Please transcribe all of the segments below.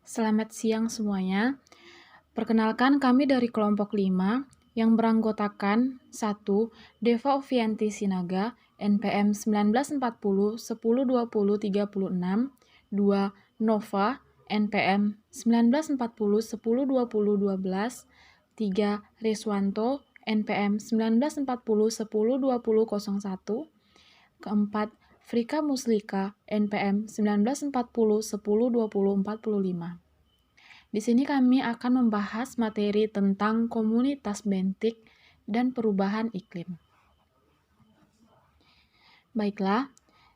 Selamat siang semuanya. Perkenalkan kami dari kelompok 5 yang beranggotakan 1. Deva Ovianti Sinaga, NPM 1940 1020 36, 2. Nova, NPM 1940 1020 12, 3. Riswanto, NPM 1940 1020 01, keempat. Frika Muslika, NPM 1940 1020 45. Di sini kami akan membahas materi tentang komunitas bentik dan perubahan iklim. Baiklah,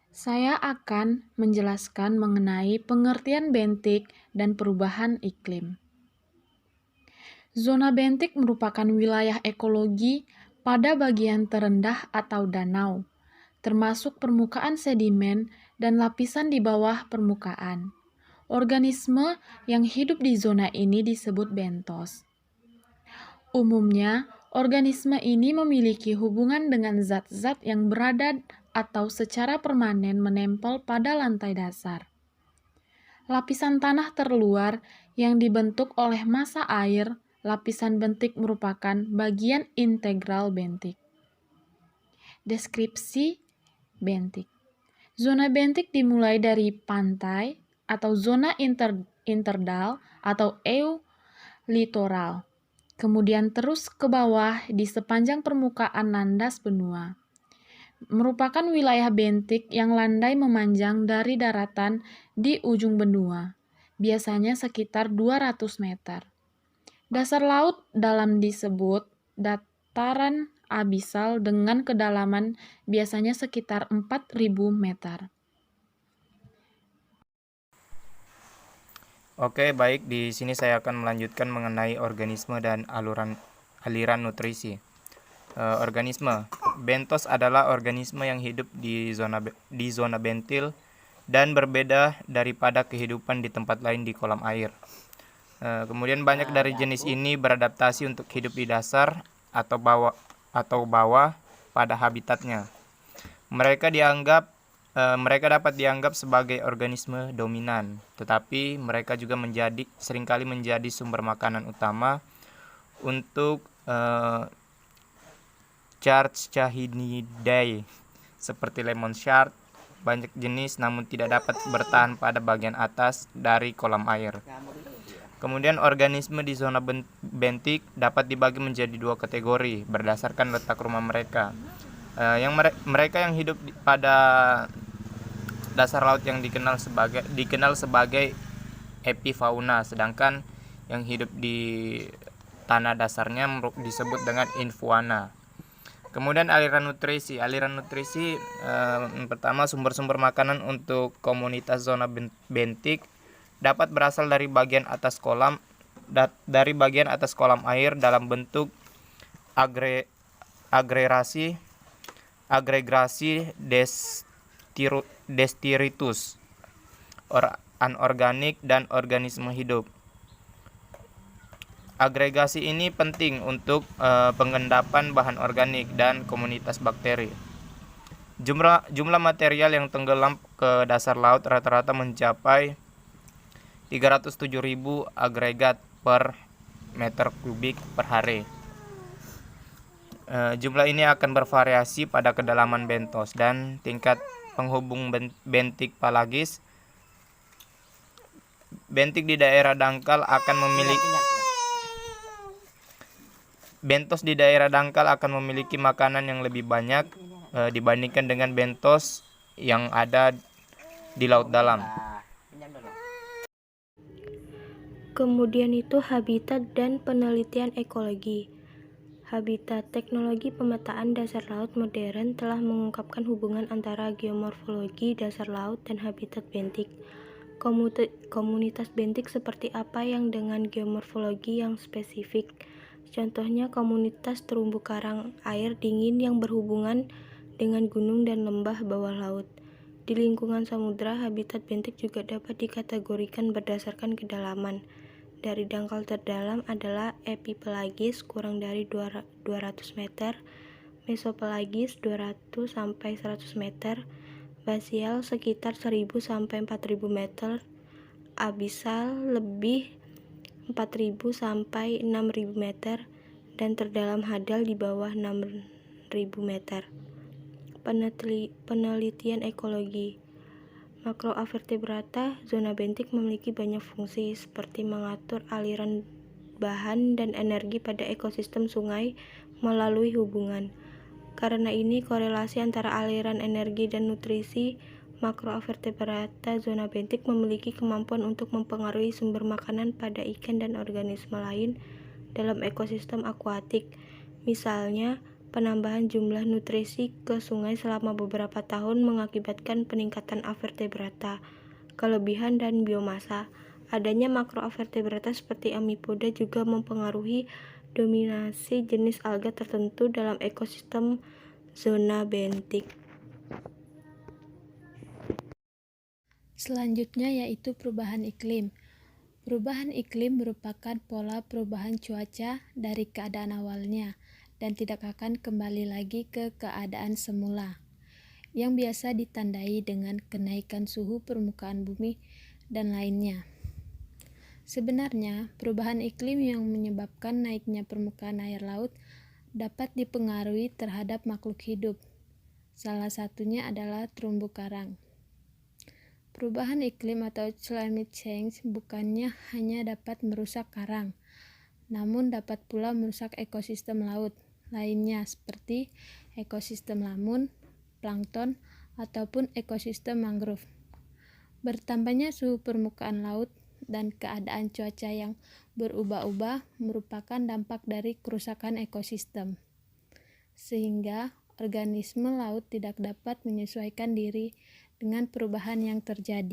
saya akan menjelaskan mengenai pengertian bentik dan perubahan iklim. Zona bentik merupakan wilayah ekologi pada bagian terendah atau danau, termasuk permukaan sedimen dan lapisan di bawah permukaan. Organisme yang hidup di zona ini disebut bentos. Umumnya, organisme ini memiliki hubungan dengan zat-zat yang berada atau secara permanen menempel pada lantai dasar. Lapisan tanah terluar yang dibentuk oleh massa air, lapisan bentik merupakan bagian integral bentik. Deskripsi bentik. Zona bentik dimulai dari pantai atau zona interdal atau eulitoral, kemudian terus ke bawah di sepanjang permukaan landas benua. Merupakan wilayah bentik yang landai memanjang dari daratan di ujung benua, biasanya sekitar 200 meter. Dasar laut dalam disebut dataran abisal dengan kedalaman biasanya sekitar 4.000 meter. Oke, baik. Di sini saya akan melanjutkan mengenai organisme dan aliran nutrisi. Organisme. Bentos adalah organisme yang hidup di zona bentil dan berbeda daripada kehidupan di tempat lain di kolam air. Kemudian banyak dari jenis ini beradaptasi untuk hidup di dasar atau bawah pada habitatnya. Mereka dapat dianggap sebagai organisme dominan, tetapi mereka juga seringkali menjadi sumber makanan utama untuk Charcahinidae seperti lemon shark. Banyak jenis namun tidak dapat bertahan pada bagian atas dari kolam air. Kemudian organisme di zona bentik dapat dibagi menjadi dua kategori berdasarkan letak rumah mereka. Mereka yang hidup pada dasar laut yang dikenal sebagai epifauna, sedangkan yang hidup di tanah dasarnya disebut dengan infauna. Kemudian aliran nutrisi. Pertama, sumber-sumber makanan untuk komunitas zona bentik dapat berasal dari bagian atas kolam air dalam bentuk agregasi detritus anorganik dan organisme hidup. Agregasi ini penting untuk pengendapan bahan organik dan komunitas bakteri. Jumlah material yang tenggelam ke dasar laut rata-rata mencapai 307.000 agregat per meter kubik per hari. Jumlah ini akan bervariasi pada kedalaman bentos dan tingkat penghubung bentik pelagis. Bentos di daerah dangkal akan memiliki makanan yang lebih banyak dibandingkan dengan bentos yang ada di laut dalam. Kemudian itu habitat dan penelitian ekologi. Habitat. Teknologi pemetaan dasar laut modern telah mengungkapkan hubungan antara geomorfologi dasar laut dan habitat bentik. Komunitas bentik seperti apa yang dengan geomorfologi yang spesifik? Contohnya komunitas terumbu karang air dingin yang berhubungan dengan gunung dan lembah bawah laut. Di lingkungan samudra, habitat bentik juga dapat dikategorikan berdasarkan kedalaman. Dari dangkal terdalam adalah epipelagis kurang dari 200 meter, mesopelagis 200 sampai 100 meter, basial sekitar 1000 sampai 4000 meter, abisal lebih 4.000 sampai 6.000 meter dan terdalam hadal di bawah 6.000 meter. Penelitian ekologi makroinvertebrata zona bentik memiliki banyak fungsi seperti mengatur aliran bahan dan energi pada ekosistem sungai melalui hubungan. Karena ini, korelasi antara aliran energi dan nutrisi makroinvertebrata zona bentik memiliki kemampuan untuk mempengaruhi sumber makanan pada ikan dan organisme lain dalam ekosistem akuatik. Misalnya, penambahan jumlah nutrisi ke sungai selama beberapa tahun mengakibatkan peningkatan invertebrata, kelebihan dan biomasa. Adanya makroinvertebrata seperti amipoda juga mempengaruhi dominasi jenis alga tertentu dalam ekosistem zona bentik. Selanjutnya yaitu perubahan iklim. Perubahan iklim merupakan pola perubahan cuaca dari keadaan awalnya dan tidak akan kembali lagi ke keadaan semula, yang biasa ditandai dengan kenaikan suhu permukaan bumi dan lainnya. Sebenarnya, perubahan iklim yang menyebabkan naiknya permukaan air laut dapat dipengaruhi terhadap makhluk hidup. Salah satunya adalah terumbu karang. Perubahan iklim atau climate change bukannya hanya dapat merusak karang, namun dapat pula merusak ekosistem laut lainnya seperti ekosistem lamun, plankton, ataupun ekosistem mangrove. Bertambahnya suhu permukaan laut dan keadaan cuaca yang berubah-ubah merupakan dampak dari kerusakan ekosistem, sehingga organisme laut tidak dapat menyesuaikan diri dengan perubahan yang terjadi.